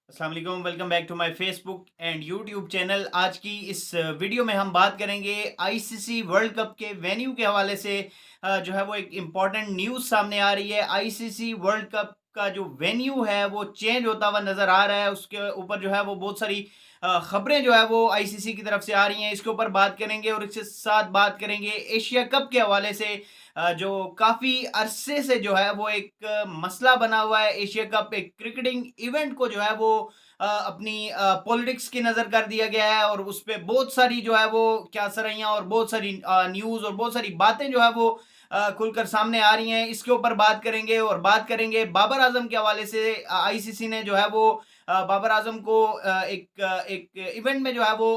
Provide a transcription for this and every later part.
अस्सलाम वालेकुम, welcome back to my Facebook and YouTube channel. आज की इस वीडियो में हम बात करेंगे आईसीसी वर्ल्ड कप के वेन्यू के हवाले से। जो है वो एक इम्पॉर्टेंट न्यूज़ सामने आ रही है। आईसीसी वर्ल्ड कप का जो वेन्यू है वो चेंज होता हुआ नज़र आ रहा है। उसके ऊपर जो है वो बहुत सारी खबरें जो है वो आईसीसी की तरफ से आ रही हैं। इसके ऊपर बात करेंगे और इसके साथ बात करेंगे एशिया कप के हवाले से। जो काफ़ी अरसे से जो है वो एक मसला बना हुआ है। एशिया कप एक क्रिकेटिंग इवेंट को जो है वो अपनी पॉलिटिक्स की नज़र कर दिया गया है और उस पे बहुत सारी जो है वो क्या सरैयाँ और बहुत सारी न्यूज़ और बहुत सारी बातें जो है वो खुलकर सामने आ रही हैं। इसके ऊपर बात करेंगे और बात करेंगे बाबर आज़म के हवाले से। आईसीसी ने जो है वो बाबर आज़म को एक इवेंट में जो है वो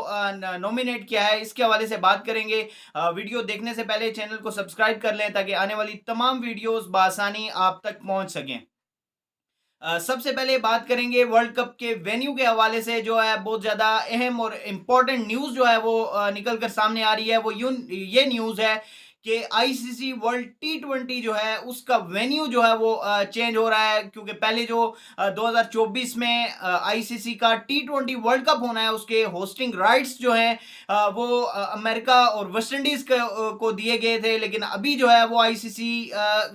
नॉमिनेट किया है। इसके हवाले से बात करेंगे। वीडियो देखने से पहले चैनल को सब्सक्राइब कर लें ताकि आने वाली तमाम वीडियोस बआसानी आप तक पहुंच सकें। सबसे पहले बात करेंगे वर्ल्ड कप के वेन्यू के हवाले से। जो है बहुत ज़्यादा अहम और इम्पोर्टेंट न्यूज़ जो है वो निकल कर सामने आ रही है। वो ये न्यूज़ है कि आईसीसी वर्ल्ड टी20 जो है उसका वेन्यू जो है वो चेंज हो रहा है, क्योंकि पहले जो 2024 में आईसीसी का टी20 वर्ल्ड कप होना है उसके होस्टिंग राइट्स जो हैं वो अमेरिका और वेस्ट इंडीज़ को दिए गए थे। लेकिन अभी जो है वो आईसीसी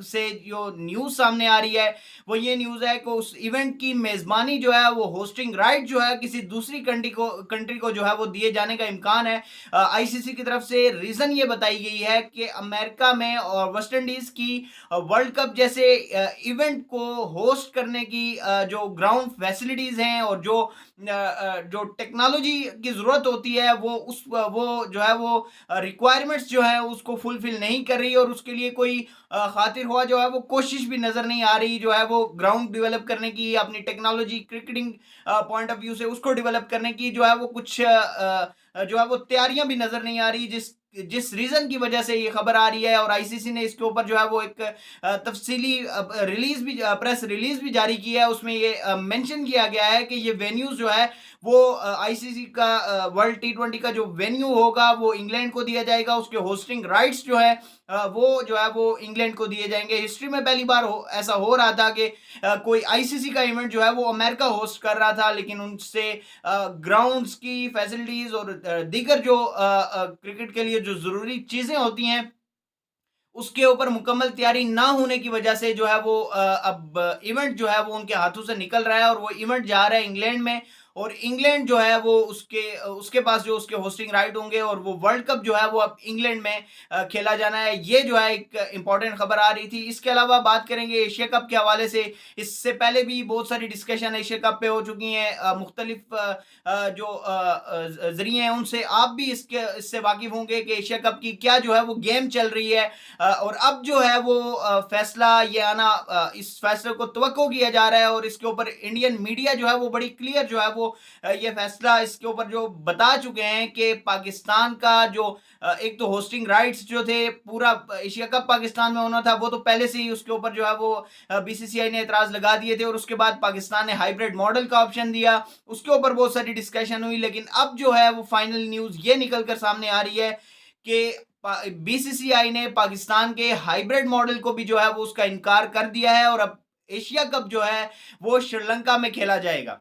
से जो न्यूज़ सामने आ रही है वो ये न्यूज़ है कि उस इवेंट की मेज़बानी जो है वो होस्टिंग राइट जो है किसी दूसरी कंट्री को जो है वो दिए जाने का इम्कान है। आईसीसी की तरफ से रीज़न ये बताई गई है कि अमेरिका में और वेस्ट इंडीज़ की वर्ल्ड कप जैसे इवेंट को होस्ट करने की जो ग्राउंड फैसिलिटीज़ हैं और जो टेक्नोलॉजी की ज़रूरत होती है वो जो है वो रिक्वायरमेंट्स जो है उसको फुलफिल नहीं कर रही और उसके लिए कोई खातिर हुआ जो है वो कोशिश भी नज़र नहीं आ रही। जो है वो ग्राउंड डेवलप करने की अपनी technology cricketing point of view से उसको डेवलप करने की जो है वो कुछ जो है वो तैयारियां भी नज़र नहीं आ रही, जिस जिस रीज़न की वजह से ये खबर आ रही है। और आईसीसी ने इसके ऊपर जो है वो एक तफसीली प्रेस रिलीज भी जारी की है। उसमें ये मेंशन किया गया है कि ये वेन्यूज जो है वो आईसीसी का वर्ल्ड टी20 का जो वेन्यू होगा वो इंग्लैंड को दिया जाएगा। उसके होस्टिंग राइट्स जो है वो जो है वो इंग्लैंड को दिए जाएंगे। हिस्ट्री में पहली बार ऐसा हो रहा था कि कोई आईसीसी का इवेंट जो है वो अमेरिका होस्ट कर रहा था, लेकिन उनसे ग्राउंड्स की फैसिलिटीज और दीगर जो क्रिकेट के लिए जो ज़रूरी चीज़ें होती हैं उसके ऊपर मुकम्मल तैयारी ना होने की वजह से जो है वो अब इवेंट जो है वो उनके हाथों से निकल रहा है और वो इवेंट जा रहा है इंग्लैंड में। और इंग्लैंड जो है वो उसके पास जो उसके होस्टिंग राइट होंगे और वो वर्ल्ड कप जो है वो अब इंग्लैंड में खेला जाना है। ये जो है एक इंपॉर्टेंट खबर आ रही थी। इसके अलावा बात करेंगे एशिया कप के हवाले से। इससे पहले भी बहुत सारी डिस्कशन एशिया कप पे हो चुकी हैं। मुख्तलिफ जो जरिए हैं उनसे आप भी इससे वाकिफ होंगे कि एशिया कप की क्या जो है वो गेम चल रही है। और अब जो है वो फैसला ये आना, इस फैसले को तवक्को किया जा रहा है और इसके ऊपर इंडियन मीडिया जो है वो बड़ी क्लियर जो है वो ये फैसला इसके ऊपर जो बता चुके हैं कि पाकिस्तान का जो एक तो होस्टिंग राइट्स जो थे, पूरा एशिया कप पाकिस्तान में होना था वो तो पहले से ही उसके ऊपर जो है वो बीसीसीआई ने एतराज लगा दिए थे और उसके बाद पाकिस्तान ने हाइब्रिड मॉडल का ऑप्शन दिया। उसके ऊपर बहुत सारी डिस्कशन हुई, लेकिन अब जो है वो फाइनल न्यूज़ ये निकल कर सामने आ रही है कि बीसीसीआई ने पाकिस्तान के हाइब्रिड मॉडल को भी जो है वो उसका इनकार कर दिया है और अब एशिया कप जो है वो श्रीलंका में खेला जाएगा।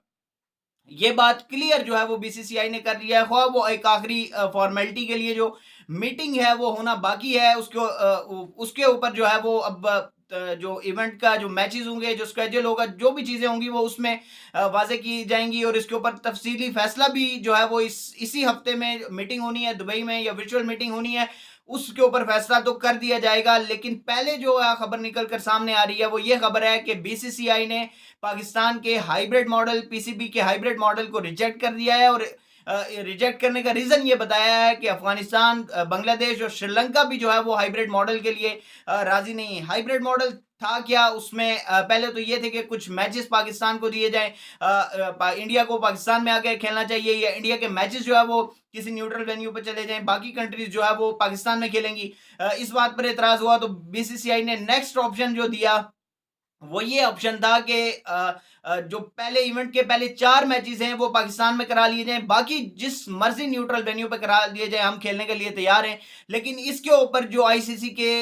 ये बात क्लियर जो है वो बीसीसीआई ने कर दिया है। ख्वाह वो एक आखिरी फॉर्मेलिटी के लिए जो मीटिंग है वो होना बाकी है, उसके ऊपर जो है वो अब जो इवेंट का जो मैचेस होंगे, जो स्केड्यूल होगा, जो भी चीज़ें होंगी वो उसमें वाज़ेह की जाएंगी और इसके ऊपर तफसीली फैसला भी जो है वो इसी हफ्ते में मीटिंग होनी है दुबई में, या वर्चुअल मीटिंग होनी है, उसके ऊपर फैसला तो कर दिया जाएगा। लेकिन पहले जो खबर निकल कर सामने आ रही है वो ये खबर है कि बीसीसीआई ने पाकिस्तान के हाइब्रिड मॉडल, पीसीबी के हाइब्रिड मॉडल को रिजेक्ट कर दिया है। और रिजेक्ट करने का रीज़न ये बताया है कि अफगानिस्तान, बांग्लादेश और श्रीलंका भी जो है वो हाइब्रिड मॉडल के लिए राज़ी नहीं है। हाइब्रिड मॉडल था क्या उसमें? पहले तो ये थे कि कुछ मैचेस पाकिस्तान को दिए जाएं, इंडिया को पाकिस्तान में आकर खेलना चाहिए, या इंडिया के मैचेस जो है वो किसी न्यूट्रल वेन्यू पर चले जाएं, बाकी कंट्रीज जो है वो पाकिस्तान में खेलेंगी। इस बात पर एतराज़ हुआ तो बीसीसीआई ने नेक्स्ट ऑप्शन जो दिया वो ये ऑप्शन था कि जो पहले इवेंट के पहले 4 मैचेस हैं वो पाकिस्तान में करा लिए जाएं, बाकी जिस मर्जी न्यूट्रल वेन्यू पे करा दिए जाए, हम खेलने के लिए तैयार हैं। लेकिन इसके ऊपर जो आईसीसी के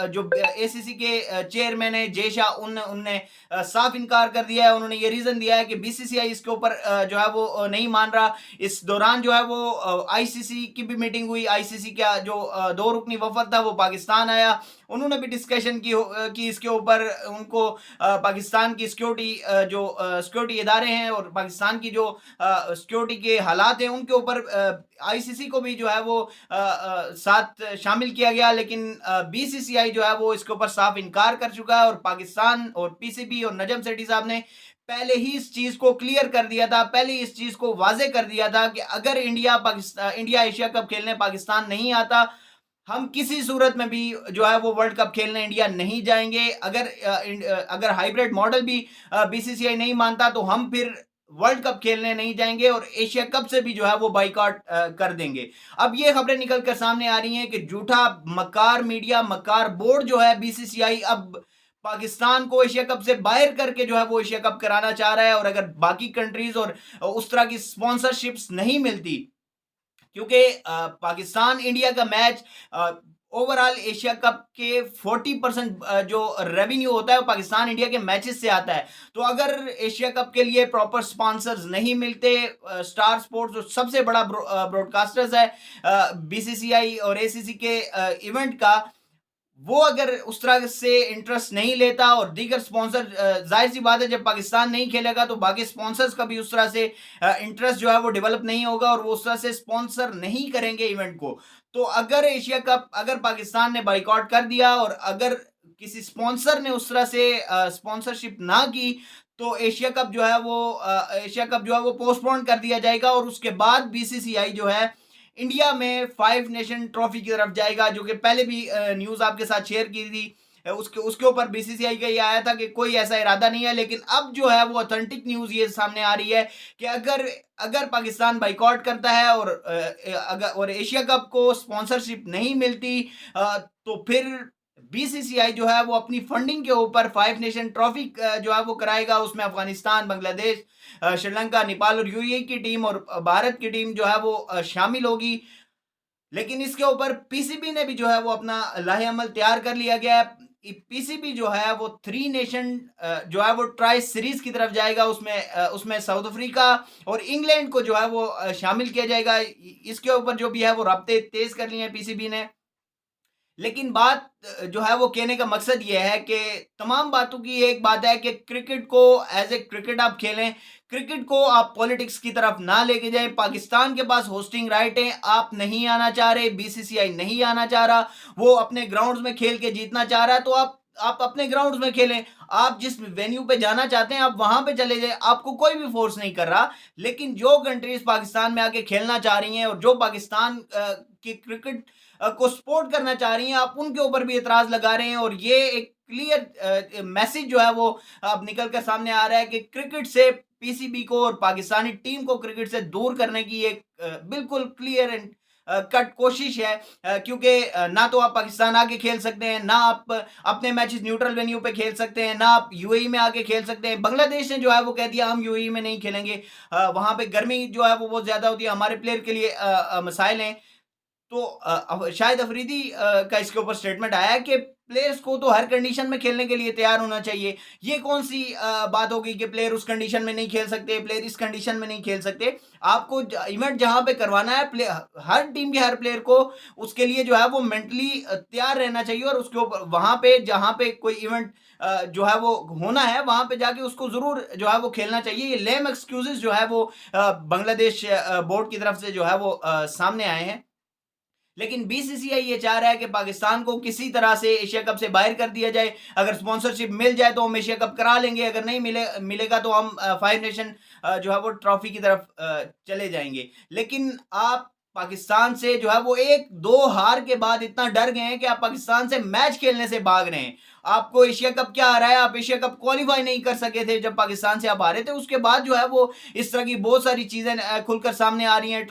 जो एसीसी के चेयरमैन है जय शाह, उनने साफ इनकार कर दिया है। उन्होंने ये रीजन दिया है कि बीसीसीआई इसके ऊपर जो है वो नहीं मान रहा। इस दौरान जो है वो आईसीसी की भी मीटिंग हुई। आईसीसी का जो 2 रुकनी वफद था वो पाकिस्तान आया, उन्होंने भी डिस्कशन की इसके ऊपर। उनको पाकिस्तान की सिक्योरिटी जो सिक्योरिटी इदारे हैं और पाकिस्तान की जो सिक्योरिटी के हालात हैं उनके ऊपर आईसीसी को भी जो है वो साथ शामिल किया गया। लेकिन बीसीसीआई जो है वो इसके ऊपर साफ इनकार कर चुका है, और पाकिस्तान और पीसीबी और नजम सेठी साहब ने पहले ही इस चीज को क्लियर कर दिया था, पहले ही इस चीज को वाजे कर दिया था कि अगर इंडिया एशिया कप खेलने पाकिस्तान नहीं आता, हम किसी सूरत में भी जो है वो वर्ल्ड कप खेलने इंडिया नहीं जाएंगे। अगर हाइब्रिड मॉडल भी बीसीसीआई नहीं मानता तो हम फिर वर्ल्ड कप खेलने नहीं जाएंगे और एशिया कप से भी जो है वो बाइकआउट कर देंगे। अब ये खबरें निकल कर सामने आ रही हैं कि झूठा मकार मीडिया, मकार बोर्ड जो है बीसीसीआई अब पाकिस्तान को एशिया कप से बाहर करके जो है वो एशिया कप कराना चाह रहा है। और अगर बाकी कंट्रीज और उस तरह की स्पॉन्सरशिप्स नहीं मिलती, क्योंकि पाकिस्तान इंडिया का मैच ओवरऑल एशिया कप के 40% जो रेवेन्यू होता है वो पाकिस्तान इंडिया के मैचेस से आता है। तो अगर एशिया कप के लिए प्रॉपर स्पॉन्सर्स नहीं मिलते, स्टार स्पोर्ट्स जो सबसे बड़ा ब्रॉडकास्टर्स है बीसीसीआई और एसीसी के इवेंट का, वो अगर उस तरह से इंटरेस्ट नहीं लेता और दीगर स्पॉन्सर, जाहिर सी बात है जब पाकिस्तान नहीं खेलेगा तो बाकी स्पॉन्सर्स का भी उस तरह से इंटरेस्ट जो है वो डेवलप नहीं होगा और वो उस तरह से स्पॉन्सर नहीं करेंगे इवेंट को। तो अगर एशिया कप, अगर पाकिस्तान ने बाइकआउट कर दिया और अगर किसी स्पॉन्सर ने उस तरह से स्पॉन्सरशिप ना की, तो एशिया कप जो है वो पोस्टपोन कर दिया जाएगा। और उसके बाद बीसीसीआई जो है इंडिया में 5 नेशन ट्रॉफी की तरफ जाएगा, जो कि पहले भी न्यूज आपके साथ शेयर की थी। उसके ऊपर बीसीसीआई का ये आया था कि कोई ऐसा इरादा नहीं है। लेकिन अब जो है वो ऑथेंटिक न्यूज ये सामने आ रही है कि अगर पाकिस्तान बाइकआउट करता है और एशिया कप को स्पॉन्सरशिप नहीं मिलती, तो फिर बीसीसीआई जो है वो अपनी फंडिंग के ऊपर 5 नेशन ट्रॉफी जो है वो कराएगा। उसमें अफगानिस्तान, बांग्लादेश, श्रीलंका, नेपाल और यूएई की टीम और भारत की टीम जो है वो शामिल होगी। लेकिन इसके ऊपर पीसीबी ने भी जो है वो अपना लाहे अमल तैयार कर लिया गया है। पीसीबी जो है वो 3 नेशन जो है वो ट्राई सीरीज की तरफ जाएगा। उसमें साउथ अफ्रीका और इंग्लैंड को जो है वो शामिल किया जाएगा। इसके ऊपर जो भी है वो राब्ते तेज कर लिए हैं पीसीबी ने। लेकिन बात जो है वो कहने का मकसद ये है कि तमाम बातों की एक बात है कि क्रिकेट को एज ए क्रिकेट आप खेलें, क्रिकेट को आप पॉलिटिक्स की तरफ ना लेके जाएं। पाकिस्तान के पास होस्टिंग राइट है, आप नहीं आना चाह रहे, बीसीसीआई नहीं आना चाह रहा, वो अपने ग्राउंड्स में खेल के जीतना चाह रहा है, तो आप अपने ग्राउंड्स में खेलें। आप जिस वेन्यू पे जाना चाहते हैं आप वहां पे चले जाए, आपको कोई भी फोर्स नहीं कर रहा। लेकिन जो कंट्रीज पाकिस्तान में आके खेलना चाह रही हैं और जो पाकिस्तान की क्रिकेट को सपोर्ट करना चाह रही हैं, आप उनके ऊपर भी एतराज लगा रहे हैं। और ये एक क्लियर मैसेज जो है वो अब निकल कर सामने आ रहा है कि क्रिकेट से पीसीबी को और पाकिस्तानी टीम को क्रिकेट से दूर करने की एक बिल्कुल क्लियर एंड कट कोशिश है। क्योंकि ना तो आप पाकिस्तान आके खेल सकते हैं, ना आप अपने मैचेस न्यूट्रल वेन्यू पे खेल सकते हैं, ना आप यूएई में आके खेल सकते हैं। बांग्लादेश ने जो है वो कह दिया हम यूएई में नहीं खेलेंगे, वहां पे गर्मी जो है वो बहुत ज्यादा होती है, हमारे प्लेयर के लिए मसाइल हैं। तो शाहिद अफरीदी का इसके ऊपर स्टेटमेंट आया है कि प्लेयर्स को तो हर कंडीशन में खेलने के लिए तैयार होना चाहिए। ये कौन सी बात होगी कि प्लेयर उस कंडीशन में नहीं खेल सकते, प्लेयर इस कंडीशन में नहीं खेल सकते। आपको इवेंट जहां पे करवाना है, हर टीम के हर प्लेयर को उसके लिए जो है वो मेंटली तैयार रहना चाहिए। और उसके ऊपर वहां पे जहां पे कोई इवेंट जो है वो होना है वहां पे जाके उसको जरूर जो है वो खेलना चाहिए। ये लेम एक्सक्यूजेस जो है वो बांग्लादेश बोर्ड की तरफ से जो है वो सामने आए हैं। लेकिन बीसीसीआई ये चाह रहा है कि पाकिस्तान को किसी तरह से एशिया कप से बाहर कर दिया जाए। अगर स्पॉन्सरशिप मिल जाए तो हम एशिया कप करा लेंगे, अगर नहीं मिलेगा तो हम 5 नेशन जो है वो ट्रॉफी की तरफ चले जाएंगे। लेकिन आप पाकिस्तान से जो है वो 1-2 हार के बाद इतना डर गए हैं कि आप पाकिस्तान से मैच खेलने से भाग रहे हैं। आपको एशिया कप क्या आ रहा है, आप एशिया कप क्वालिफाई नहीं कर सके थे जब पाकिस्तान से आप हारे थे। उसके बाद जो है वो इस तरह की बहुत सारी चीजें खुलकर सामने आ रही हैं।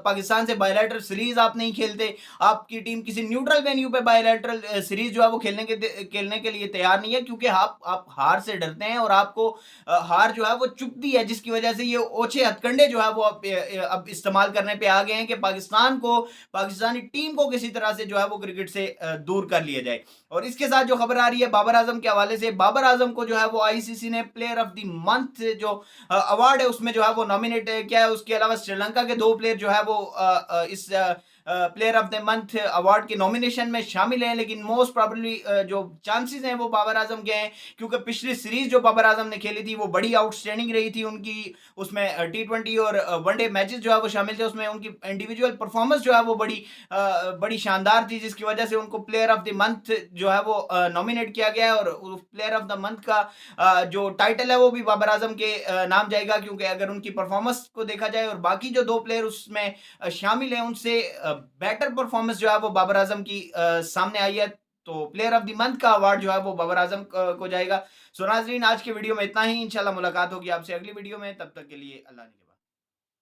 पाकिस्तान से बायलैटरल सीरीज आप नहीं खेलते, आपकी टीम किसी न्यूट्रल वेन्यू पे बायलैटरल सीरीज जो है वो खेलने के लिए तैयार नहीं है, क्योंकि आप हार से डरते हैं और आपको हार जो है वो चुभती है, जिसकी वजह से ये ओछे हथकंडे जो है वो अब इस्तेमाल करने पे आ गए हैं कि पाकिस्तानी टीम को किसी तरह से जो है वो क्रिकेट से दूर कर लिया जाए। और इसके साथ जो खबर आ रही है बाबर आजम के हवाले से, बाबर आजम को जो है वो आईसीसी ने प्लेयर ऑफ द मंथ जो अवार्ड है उसमें जो है वो नॉमिनेट किया है। उसके अलावा श्रीलंका के 2 प्लेयर जो है वो इस player of the month award के नॉमिनेशन में शामिल हैं, लेकिन मोस्ट प्रोबेबली जो चांसेस हैं वो बाबर आजम के हैं, क्योंकि पिछली सीरीज जो बाबर आजम ने खेली थी वो बड़ी आउटस्टैंडिंग रही थी उनकी। उसमें T20 और वनडे मैचेस जो है वो शामिल थे, उसमें उनकी इंडिविजुअल परफॉर्मेंस जो है वो बड़ी शानदार थी, जिसकी वजह से उनको प्लेयर ऑफ द मंथ जो है वो नॉमिनेट किया गया है। और प्लेयर ऑफ द मंथ का जो टाइटल है वो भी बाबर आजम के नाम जाएगा, क्योंकि अगर उनकी परफॉर्मेंस को देखा जाए और बाकी जो 2 प्लेयर उसमें शामिल हैं उनसे बेटर परफॉर्मेंस जो है वो बाबर आजम की सामने आई है। तो प्लेयर ऑफ द मंथ का अवार्ड जो है वो बाबर आजम को जाएगा। सो नाजरीन, आज के वीडियो में इतना ही। इंशाल्लाह मुलाकात होगी आपसे अगली वीडियो में, तब तक के लिए अल्लाह ने